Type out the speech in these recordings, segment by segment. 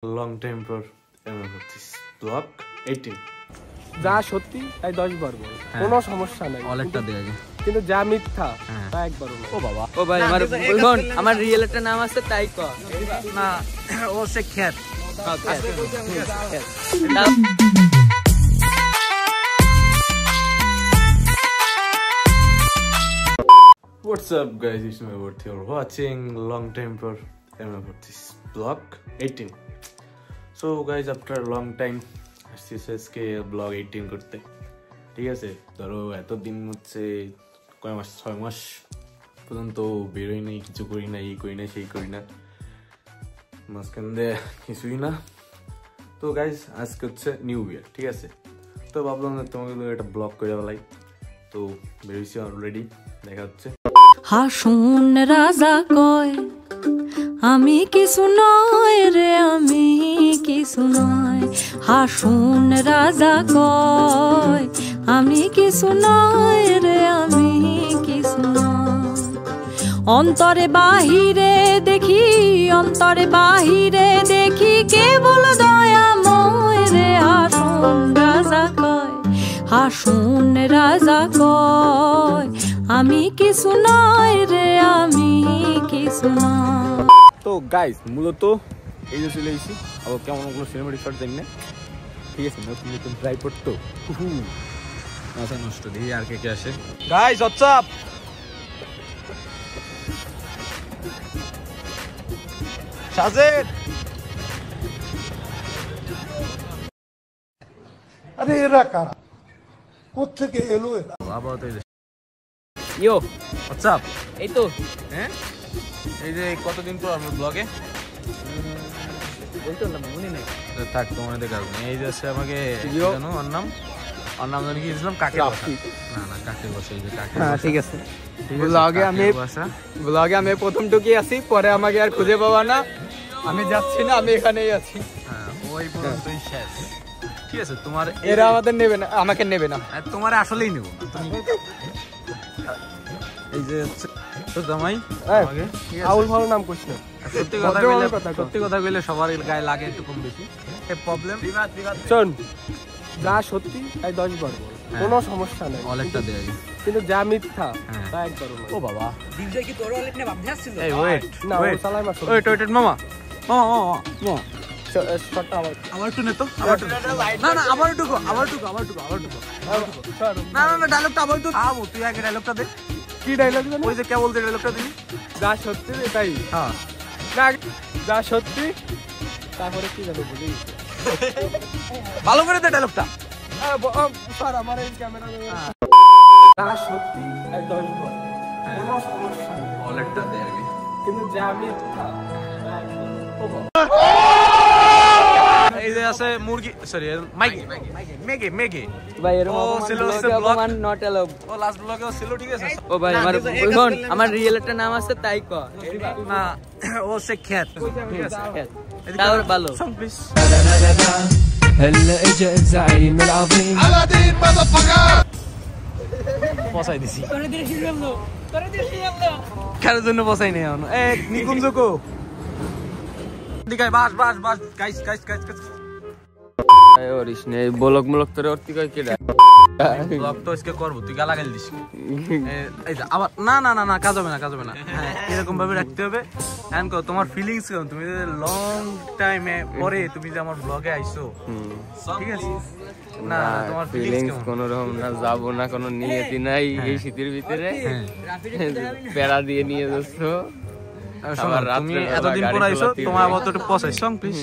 Long time for this block 18 যা সত্যি তাই 10 বার বল, কোনো সমস্যা নাই। ওয়ালেটটা দে আগে। কিন্তু যা মিথ্যা তা একবারও না। ও বাবা, ও ভাই আমার রিয়েল একটা নাম আছে তাই ক না ও সে খ্যাত। What's up guys, it's my worth. You're watching long time for this block 18. So guys, after a long time SSK block 18 করতে, ঠিক আছে? ধরো এতদিন হচ্ছে কয় মাস, 6 মাস পর্যন্ত বেরোই নাই, কিছু করি না, এই করি না, সেই করি না, মাঝখানে কিছুই না। তো গাইজ আজকে হচ্ছে নিউ ইয়ার, ঠিক আছে? তো ভাবলাম তোমাকে একটা ব্লগ করে বলাই, তো বেরোইছি অলরেডি, দেখা হচ্ছে। হাসুন রাজা কয় আমি কিছু নয় রে, আমি কিছু নয়। হাসুন রাজা কয় আমি কিছু নয় রে, আমি কিছু নয়। অন্তরে বাহিরে দেখি, অন্তরে বাহিরে দেখি কেবল দয়াময় রে। হাসুন রাজা কয়, হাসুন রাজা কয় আমি কিছু নয় রে, আমি কিছু নয়। তো গাইস মূলত এই যে চলে এসেছি আবার কেমন কোনো সিনেমাটিক শট দেখনে, ঠিক আছে? নতুন নতুন ট্রাই করতো মাথা নষ্ট দিই। আর কে কে আসে গাইস? হোয়াটসঅ্যাপ সাজেদ, আরে এরা কারা, কোত্থেকে এলো এরা? বাবা তো ইয়ো হোয়াটসঅ্যাপ। এই তো হ্যাঁ, এই যে কতদিন পর আমরা ব্লগে বলতো না মনে নাই। থাক, তোমার দেখা এই যে আছে আমাকে জানো ওর নাম জানি কি দিয়েছিলাম, কাকে বসা। না না, কাকে বসা, এই যে কাকে। হ্যাঁ ঠিক আছে। ব্লগে আমি প্রথম টুকি আছি, পরে আমাকে আর খুঁজে পাওয়া না, আমি যাচ্ছি না, আমি এখানেই আছি। হ্যাঁ, ওই পর্যন্তই শেষ, ঠিক আছে? তোমার এরা আমাদের নেবে না, আমাকে নেবে না, তোমার আসলেই নেব না। এই যে তো জামাই আমাকে আউল ভালো নাম করছ না। সত্যি কথা কইলে সবার গায়ে লাগে একটু কম বেশি, এই প্রবলেম। শোন, যা সত্যি তাই 10 বার বল, কোনো সমস্যা নাই। ওয়ালেটটা দে আগে। কিন্তু যা মিথ্যা তা একবারও না। ও বাবা, দিলজয় কি তোর ওয়ালেট নিয়ে ভাবতে আসছিল? এই ওয়েট না, ও চালায় মাছ। ওয়েট মামা মামা মামা মামা, শটটা আবার একটু নে তো, আবার একটু। না না, আবার একটু না না না, ডায়লগটা আবার একটু আবো। তুই আগে ডায়লগটা দে। কি ডায়লগ জানো? ওই যে কে বলতে ডায়লগটা দিলি? যা সত্যি তাই। হ্যাঁ, না, যা সত্যি তারপরে কি জানো বলি, ভালো করে দে ডায়লগটা। স্যার আমার এই ক্যামেরা যা সত্যি তাই 10 বার, কোনো সমস্যা নেই। ওয়ালেটটা দে আগে। কিন্তু যা মিথ্যা তা একবারও না। এই যে আছে মুরগি, সরি মেগে ভাই এরকম অপমান নট অ্যালাউ। ও লাস্ট ব্লগে ছিল, ঠিক আছে? ও ভাই আমার রিয়েল একটা নাম আছে তাই ক না ও সে খ্যাত, ঠিক আছে? তাও ভালো। Song please. هلا اجا الزعيم العظيم পছাই দিছি। কার জন্য পছাই নেই এখন? এক নিকুঞ্জকো দিগাই বাস গাইস ওরিস নে বলক মলক তোরে অর্তি কই কেডা ব্লগ তো আজকে করব, তুই গালাগাল দিস। এই যে আবার না না না না, কাজ হবে না। হ্যাঁ, এরকম ভাবে রাখতে হবে। এন্ড কো তোমার ফিলিংস কেমন? তুমি যে লং টাইমে পরে তুমি যে আমার ব্লগে আইছো, ঠিক আছে? না তোমার ফিলিংস কোনো রকম না, যাব না, কোনো নিয়তি নাই। এই শীতের ভিতরে পেড়া দিয়ে নিয়ে যাচ্ছ। তুমি এতদিন পর আইছো, তোমার আবার তো পছাই। Song please.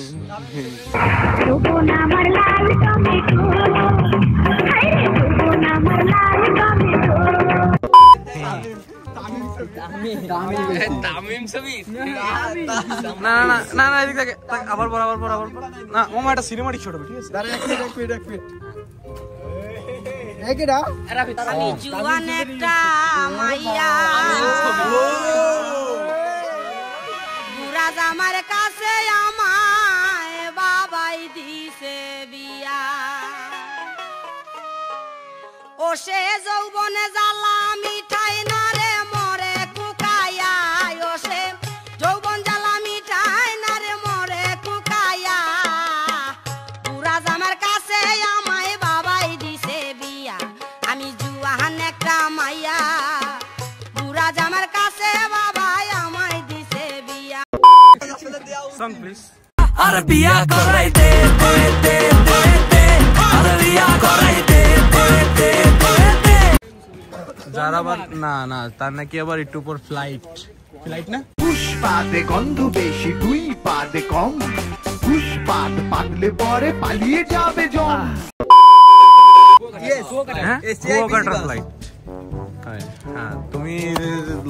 না না না না, এদিক থেকে আবার পর না মামা, এটা সিনেমাটিক শট হবে, ঠিক আছে? আমি জুয়ান একটা মাইয়া, বুড়া জামার কাছে আমায় বাবাই দিছে বিয়া। ও সে যৌবনে জ্বালা মিঠাই না রে মরে কুকায়া, ও সে যৌবন জ্বালা মিঠাই না রে মরে কুকায়া। song please. Arabia correte, Arabia correte, যার আবার না তার নাকি আবার একটু পর ফ্লাইট না পুষ্পাতে গন্ধ বেশি দুই পাতে কম পুষ্পাত পাতলে পরে পালিয়ে যাবে জম কুয়াকাটা ফ্লাইট। হ্যাঁ তুমি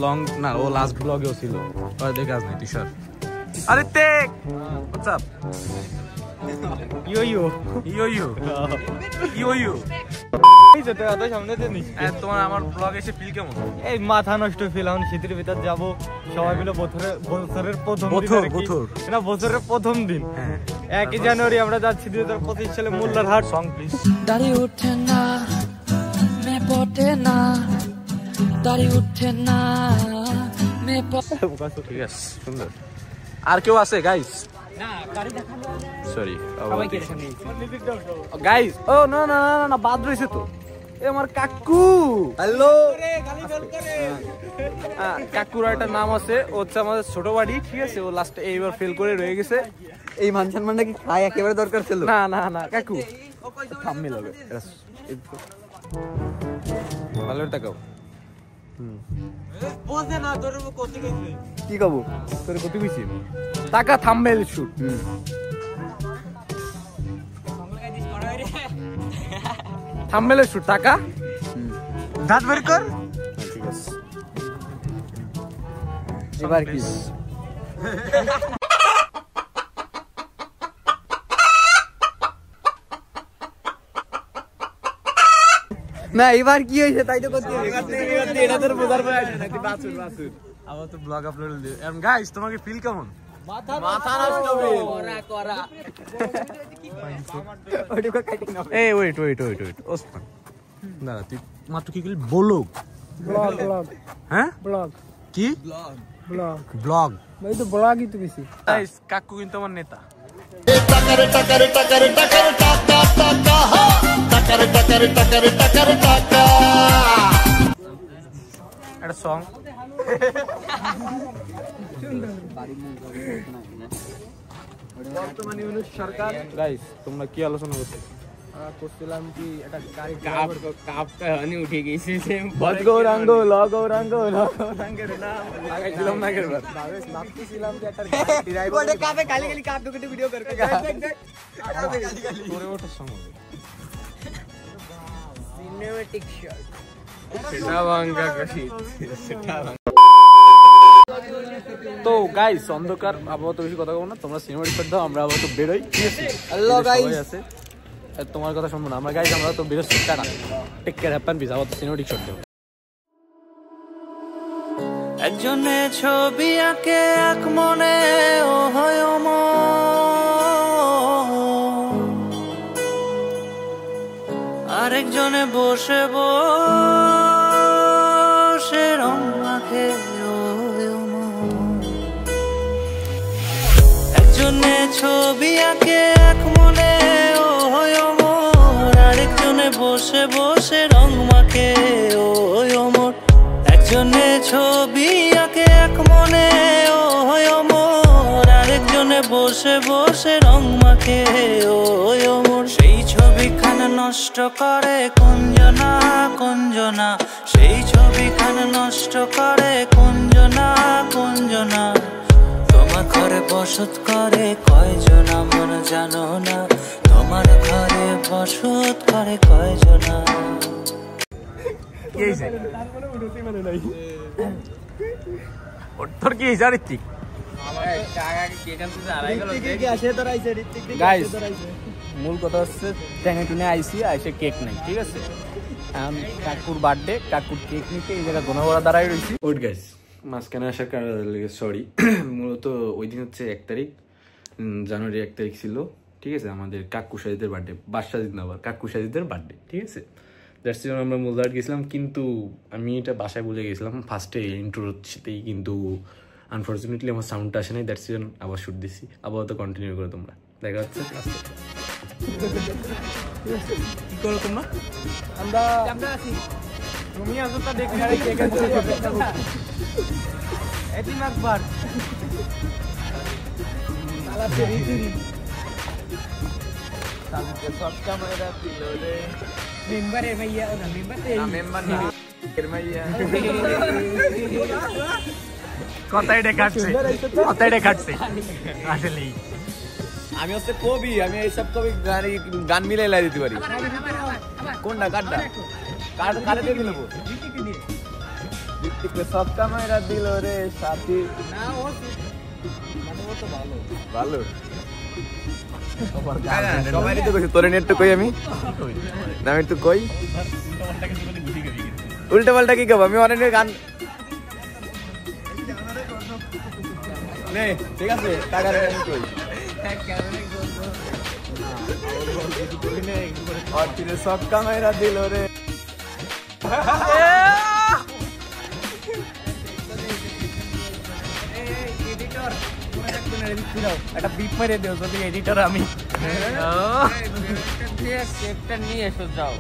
লং না ও লাস্ট ব্লগেও ছিল আর দেখে আজ নাই টিশার আরে টেক হোয়াটস আপ ইয়ো তোমার আমার ব্লগ এসে ফিল কেমন? এই মাথা নষ্ট ফিল। এখন শীতের ভিতর যাবো সবাই মিলে বছরের প্রথম দিন 1 জানুয়ারি আমরা যাচ্ছি 2025 সালে মোল্লার হাট। Song please. দাড়ি উঠে না মে পটে না দাড়ি উঠে না মে ঠিক আছে সুন্দর। আর কেউ আছে গাইস? Sorry guys. ও না না না না বাদ রয়েছে তো আমার কাকু। হ্যালো কাকুর একটা নাম আছে ও হচ্ছে আমাদের ছোট বাড়ি ঠিক আছে। ও লাস্টে এইবার ফেল করে রয়ে গেছে। এই মান সম্মানটা কি খাই একেবারে দরকার ছিল না না না কাকু থাম্বনেল হবে ভালো টাকাও কি কবো তোর কত কইছি টাকা থাম্বনেল শুট থাম্বনেল শুট টাকা দাঁত বের কর। ঠিক আছে এবার কি না এবার কি হয়েছে তাই তো করতে এটা তোর বোঝার পরে আসে নাকি বাসুর আবার তো ব্লগ আপলোড দিই এন্ড গাইস তোমাকে ফিল কেমন? মাথা নষ্ট করা ওইটুকু কাটিং না। এই ওয়েট ওসমান দাঁড়া তুই মাত্র কি করলি? ব্লগ হ্যাঁ কি ব্লগ ভাই তো ব্লগই তো বেশি। গাইস কাকু কিন্তু আমার নেতা। একটা সং বর্তমানে সরকার গাইস তোমরা কি আলোচনা করছো? করছিলাম কি এটা গাড়ি কাপটা হানি উঠে গেছে গৌরাঙ্গ লগৌরাঙ্গের নাম লাগাইছিলাম না কেবার ভাবতেছিলাম যে একটা গাড়ি ড্রাইভার ওটা কাপে খালি খালি কাপ ঢুকে ভিডিও করতে করে ওটা সং হবে সিনেমেটিক শট সেটা ভাঙ্গা কাশি সেটা তো গাইস অন্ধকার আপাতত বেশি কথা বলবো না। তোমরা সিনেমাটিক শট দাও আমরা আপাতত বেরোই ঠিক আছে। হ্যালো গাইস আছে তোমার কথা শুনবো না আমরা গাইস আমরা তো বেরোচ্ছি tata take care happen peace আপাতত সিনেমাটিক শট দাও। একজনে ছবি আঁকে এক মনে ও হয় আরেকজনে বসে বসে রং মাখে একজনে ছবি আঁকে এক মনে ও হয় আরেকজনে বসে বসে রং মাখে ও অমর একজনে ছবি আঁকে এক মনে ও আরেকজনে বসে বসে রং মাখে ও অমর সেই ছবিখানা নষ্ট করে কুঞ্জনা কুঞ্জনা সেই ছবিখানা নষ্ট করে কুঞ্জনা কুঞ্জনা তোমার ঘরে বসত করে কয়জনা মন জানো না তোমার ঘরে বসত করে কয়জনা তোর কি জানি ঠিক গাইস মূল কথা হচ্ছে টেনে টুনে আইসে কেক নাই ঠিক আছে। কাকুর বার্থডে কাকুর কেক নিতে এই জায়গায় গোনাগোড়া দাঁড়াই রয়েছি। ওয়েট গাইস মাঝখানে আসার কারণে সরি মূলত ওই দিন হচ্ছে 1 তারিখ জানুয়ারি 1 তারিখ ছিল ঠিক আছে আমাদের কাকু সাজিদের বার্থডে। বাদশাহিদ না আবার কাকু সাজিদের বার্থডে ঠিক আছে। দ্যাটস জন্য আমরা মোল্লাহাট গেছিলাম কিন্তু আমি এটা বাসায় বলে গেছিলাম ফার্স্টে ইন্ট্রোতেই কিন্তু আনফর্চুনেটলি আমার সাউন্ডটা আসে নাই। দ্যাটস জন্য আবার শুট দিছি আবার তো কন্টিনিউ করো তোমরা দেখা যাচ্ছে কি করো তোমরা আমরা আছি তুমি আসো তা দেখি আরে কে কে এদিন একবার কথাই দেখাচ্ছে আসলেই আমি হচ্ছে কবি, আমি এইসব কবি গান মিলাই লাই দিতে পারি। কোনটা কাটটা কাটে দিয়ে দিল সবটা মায়েরা দিল রে সাথী। ভালো সবাই তো কইছি, তোরে নেট তো কই আমি না, আমি একটু কই উল্টা পাল্টা কি কব, আমি অনেক গান নেই। ঠিক আছে টাকা আমি কই और तेरे सबका मेरा दिल रे একটা বিপ মেরে দিও যদি এডিটর আমি নিয়ে এসো যাও।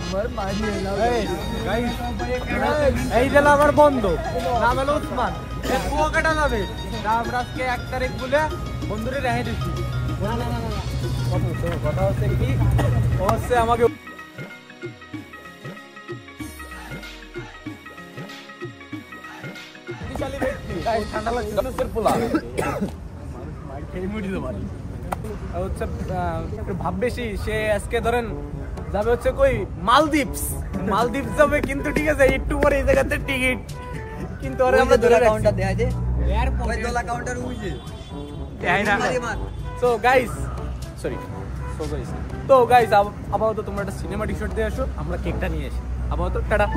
এই যে আমার বন্ধু নাম হলো উসমান, কুয়াকাটা যাবে রামরাজকে 1 তারিখ বলে বন্ধুরে রেখে দিচ্ছি। কথা হচ্ছে কি হচ্ছে আমাকে ঠান্ডা লাগছে হচ্ছে ভাব বেশি। সে আজকে ধরেন যাবে হচ্ছে কই মালদ্বীপস যাবে, কিন্তু ঠিক আছে একটু পরে এই জায়গাতে টিকিট কিন্তু সো গাইস আপাতত তোমরা একটা সিনেমা টি শার্ট দিয়ে আসো, আমরা কেকটা নিয়ে আসি। আপাতত টাটা।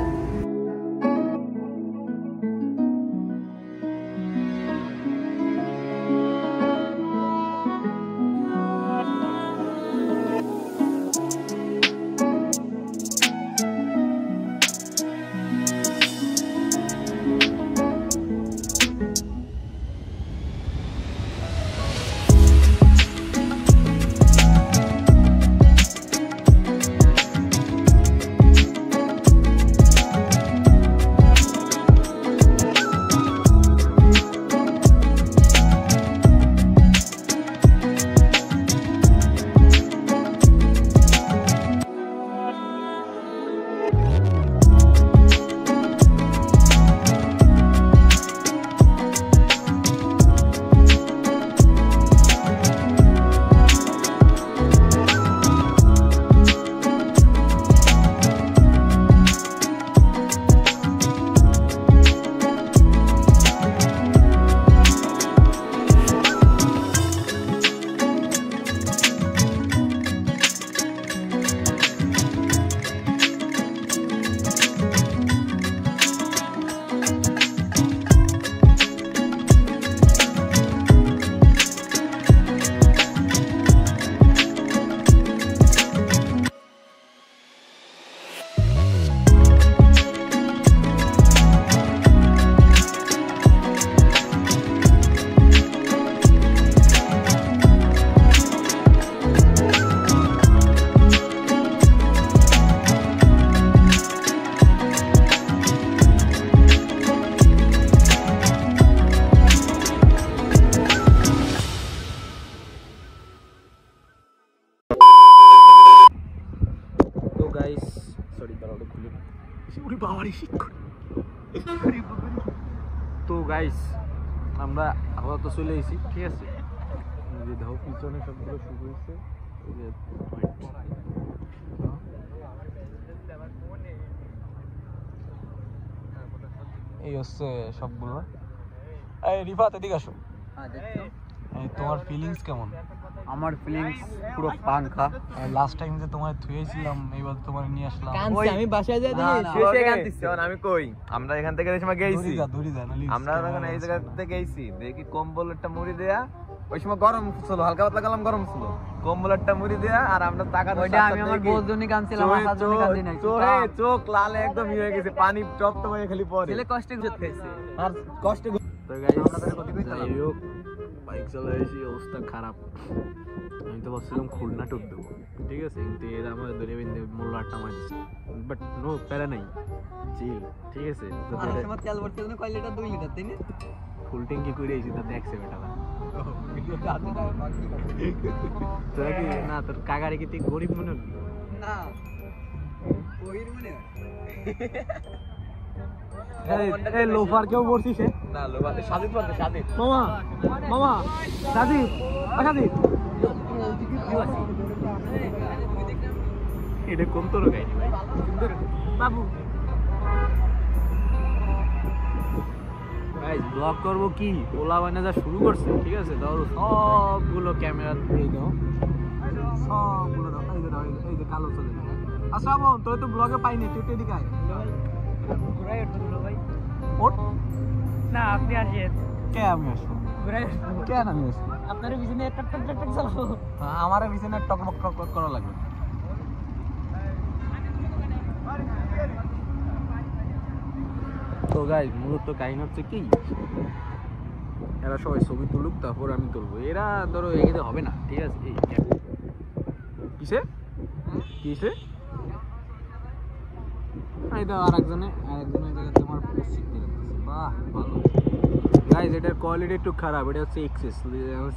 তো গাইস আমরা আপাতত চলে এসেছি, ঠিক আছে। যে দেখো পিছনে সবগুলো শুরু হয়েছে, এই হচ্ছে সবগুলো। এই রিফাত এদিকে আসো। তোমার ফিলিংস কেমন? আমার ফিলিংস পুরো পাঙ্খা। লাস্ট টাইম যে তোমায় থুয়েছিলাম, এইবার তোমার নিয়ে আসলাম। আমি বাসায় যাই আমি কই আমরা এখান থেকে সময় গেছি, আমরা যখন এই জায়গা থেকে গেছি দেখি কম্বল একটা মুড়ি দেয়া, ওই সময় গরম ছিল, হালকা পাতলা গরম গরম ছিল, কম্বল একটা মুড়ি দেয়া আর আমরা টাকা আমি আমার বউর জন্য কাঁদছিলাম, আমার জন্য কাঁদি নাই, চোখ লাল একদম হয়ে গেছে, পানি টপ টপ হয়ে খালি পড়ে, ছেলে কষ্টে খাইছে আর কষ্টে। তো গাইস যাই হোক, বাইক চালাইছি, অবস্থা খারাপ। আমি তো ভাবছিলাম খুলনা টুক দেবো, ঠিক আছে, কিন্তু এরা আমাদের ধরে বেঁধে মোল্লা আটটা মারছে, বাট নো প্যারা নাই, চিল, ঠিক আছে। ফুল ট্যাঙ্কি করে এসেছি, তাতে 1 সেকেন্ড তোরা কি না তোর কাকারে কি তুই গরিব মনে হবি না কইর মনে হয় এই লোফার কেউ পড়ছিস না লোবাতে সাজিদ পড়তে সাজিদ মামা মামা সাজিদ সাজিদ এটা কোন তোর গাইনি ভাই বাবু গাইস ব্লগ করব কি ওলা বানা যা শুরু করছে ঠিক আছে ধরো সবগুলো ক্যামেরা দিয়ে দাও সবগুলো দাও এই যে কালো চলে আচ্ছা বোন তোর তো ব্লগে পাইনি তুই তো এদিকে আয় ঘুরাই উঠলো ভাই ওঠ না আপনি আসেন কে আমি আসবো ঘুরাই কেন আমি আসবো আপনার বিছানায় টক টক টক চালাবো আমার বিছানায় টক টক টক করা লাগবে তো গাইস মূলত কাহিনী হচ্ছে কি এরা সবাই ছবি তুলুক তারপর আমি তুলবো এরা ধরো এগিয়ে হবে না ঠিক আছে এই কিসে কিসে এই তো আরেকজনের জায়গায় তোমার পোস্ট দিয়ে রাখতেছে বাহ ভালো গাইস এটার কোয়ালিটি একটু খারাপ এটা হচ্ছে এক্সেস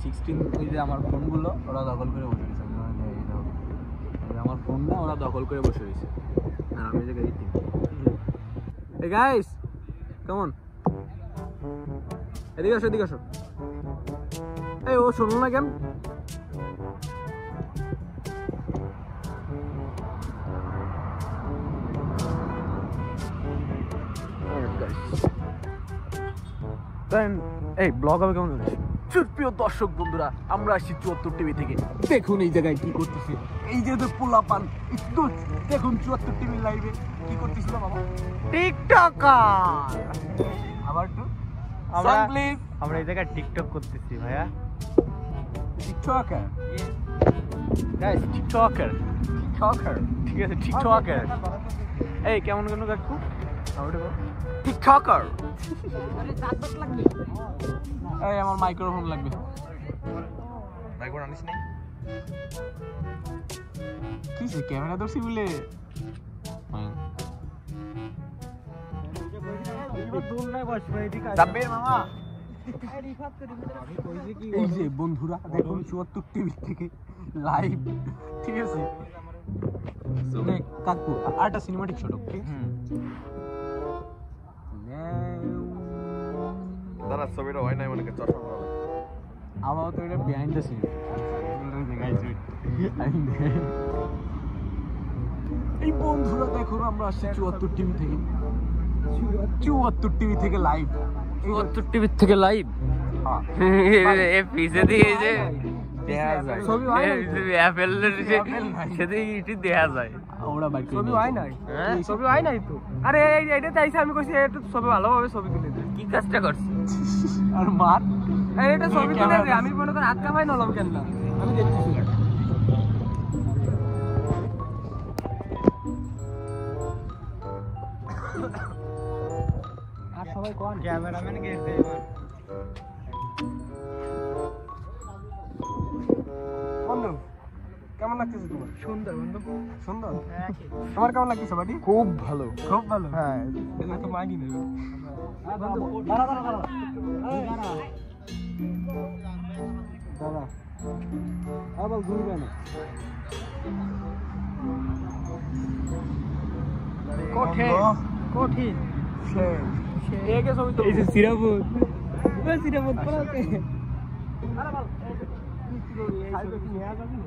16 এই যে আমার ফোনগুলো ওরা দখল করে বসে রয়েছে আমার ফোনটা ওরা দখল করে বসে রয়েছে আর আমি এই জায়গায় এই গাইস কেমন এদিকে আসো এই ও শুনুন না কেন এই ব্লগ হবে কেমন জানিস প্রিয় দর্শক বন্ধুরা আমরা আসছি 74 টিভি থেকে দেখুন এই জায়গায় কি করতেছে এই যে পোলাপান একটু দেখুন 74 টিভি লাইভে কি করতেছিল বাবা টিকটকার আবার একটু আমরা এই জায়গায় টিকটক করতেছি ভাইয়া টিকটকার গাইস টিকটকার ঠিক আছে টিকটকার এই কেমন কেন কাকু টিকটকার এই আমার মাইক্রোফোন লাগবে মাইক্রোফোন আনিস নাই কিসে ক্যামেরা ধরছি বলে মামা এই যে বন্ধুরা দেখুন 74 টিভি থেকে লাইভ ঠিক আছে কাকু আরটা সিনেমাটিক শট ওকে দাদা ছবিটা হয় নাই মনে করে চশমা পরা আমার তো এটা বিহাইন্ড দ্য সিন এই বন্ধুরা দেখুন আমরা আসছি 74 টিভি থেকে 74 টিভি থেকে লাইভ 74 টিভি থেকে লাইভ এ পিছে দিয়ে যে দেখা যায় ছবি হয় না অ্যাপেল সেটা ইটি দেখা যায় ওরা বাইক ছবি হয় নাই ছবি হয় নাই তো আরে এইটা চাইছে আমি কইছি এটা ছবি ভালোভাবে ছবি তুলে দে কি কাজটা করছিস আর মার এটা ছবি তুলে দে আমি মনে করি আটকা ভাই নলম কেন না আমি দেখতেছি আর সবাই কোন ক্যামেরাম্যান গেছে এবার বন্ধু কেমন লাগতেছে তোমার সুন্দর বন্ধু সুন্দর তোমার কেমন লাগতেছে বাড়ি খুব ভালো হ্যাঁ এটা তো মাগি নেবে দাদা আবার ঘুরবে না কঠিন একে ছবি তো এই যে সিরাপুর সিরাপুর পড়াতে আরে বল সাইডে কি নিয়ে যাবি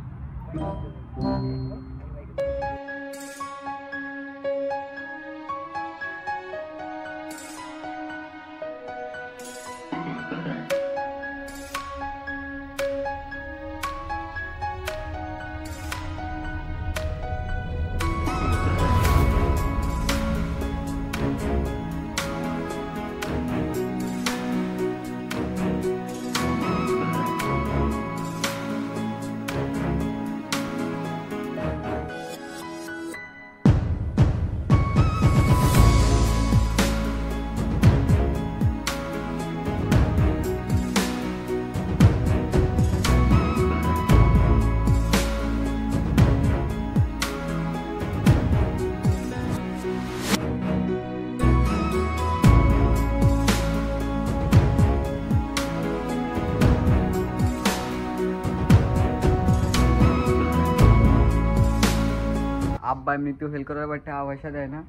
আব্বা এমনিতেও ফেল করার পর টাকা পয়সা দেয় না,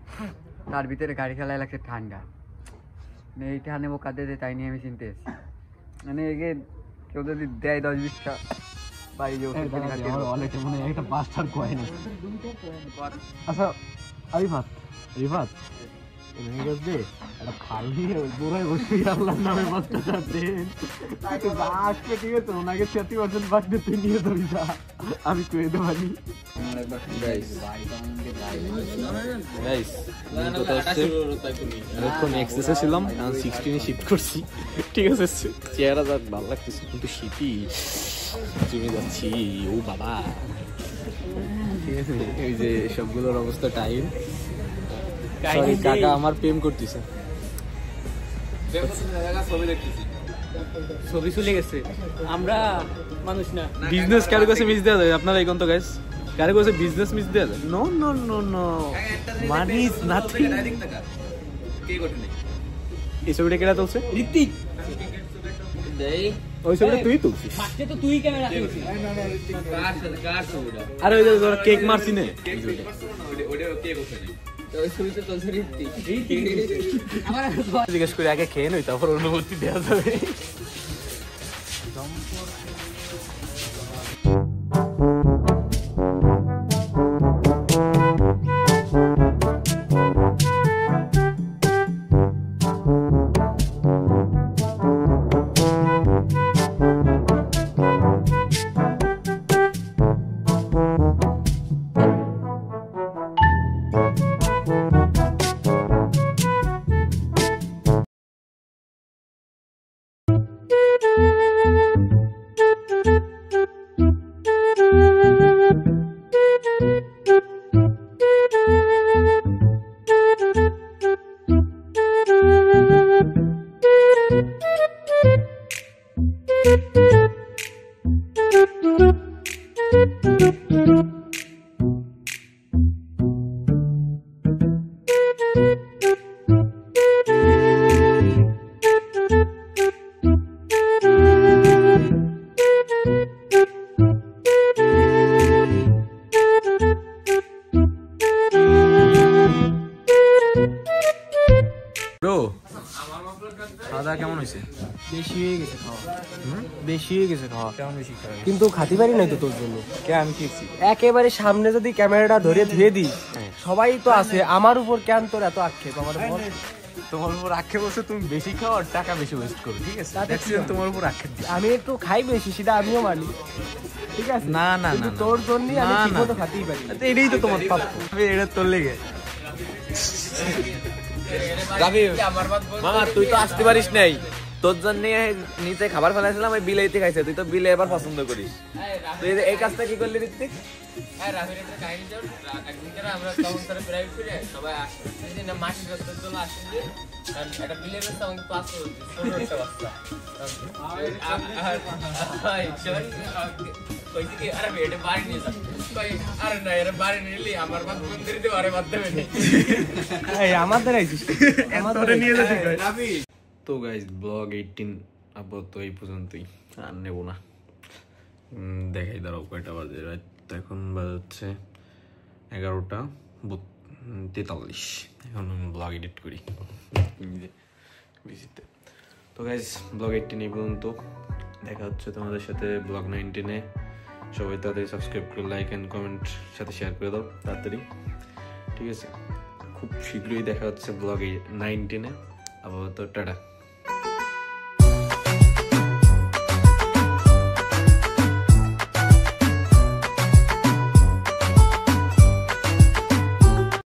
তার ভিতরে গাড়ি চালায় লাগছে ঠান্ডা, মানে এই ঠান্ডা বোকা দিয়ে তাই নিয়ে আমি চিনতে এসেছি। মানে এগে কেউ যদি দেয় 10-20টা বাড়ি অনেক মনে একটা 5টার কয়েন। আচ্ছা রিফাত রিফাত দে একটা খাল দিয়ে গোড়ায় বসে আল্লাহর নামে 5টা দেন, আসবে ঠিক আছে, ওনাকে 30% বাড়তে তুই নিয়ে ধরি যা, আমি কয়ে দেবো। এক্সেসে ছিলাম, 16 শিফট করছি, ঠিক আছে, চেহারা যাক ভালো লাগতেছে, কিন্তু শীতই জমে যাচ্ছি। ও বাবা, ঠিক আছে, এই যে সবগুলোর অবস্থা টাইম। কাকা আমার প্রেম করতেছে, ছবি চলে গেছে। আমরা মানুষ না, বিজনেস কারো কাছে মিস দেওয়া যায়? আপনারা এই কোন তো গাইস, কারো কাছে বিজনেস মিস দেওয়া যায়? No no no no, money is nothing. এই ছবিটা কেনা তুলছে? ঋত্বিক। ওই ছবিটা তুই তুলছিস? তুই ক্যামেরা তুলছিস? আরে ওই যে কেক মারছি না, জিজ্ঞেস করে আগে খেয়ে নই, তারপর অনুভূতি দেওয়া যাবে। কেমন হয়েছে? বেশি হয়ে গেছে খাওয়া, বেশি হয়ে গেছে খাওয়া। কেমন বেশি খাওয়া? কিন্তু খাতে পারি নাই তো তোর জন্য। কে? আমি খেয়েছি একেবারে সামনে, যদি ক্যামেরাটা ধরে ধুয়ে দিই, সবাই তো আছে, আমার উপর কেন তোর এত আক্ষেপ? আমার উপর, তোমার উপর আক্ষেপ হচ্ছে তুমি বেশি খাও আর টাকা বেশি ওয়েস্ট করো, ঠিক আছে? তোমার উপর আক্ষেপ, আমি একটু খাই বেশি, সেটা আমিও মানি, ঠিক আছে? না না না, তোর জন্য আমি ঠিকমতো খাতেই পারি, এটাই তো তোমার পাপ, এটা তোর লেগে। মামা তুই তো আসতে পারিস নাই, তোর জন্য নিচে খাবার ফেলাইছিলাম, ওই বিলাইতে খাইছে, তুই তো বিলে এবার পছন্দ করিস, তুই এই কাজটা কি করলি ঋত্বিক? তো গাইস ব্লগ 18 আপাতত এই পর্যন্তই, আর নেব না। দেখাই দাঁড়াও কয়টা বাজে, রাত এখন বাজছে 11:43। এখন ব্লগ এডিট করি বিজিতে। তো গাইস ব্লগ 18 এই পর্যন্ত, দেখা হচ্ছে তোমাদের সাথে ব্লগ 19-এ। সবাই তাদের সাবস্ক্রাইব করে লাইক অ্যান্ড কমেন্ট সাথে শেয়ার করে দাও তাড়াতাড়ি, ঠিক আছে? খুব শীঘ্রই দেখা হচ্ছে ব্লগ 19-এ। আপাতত টাটা।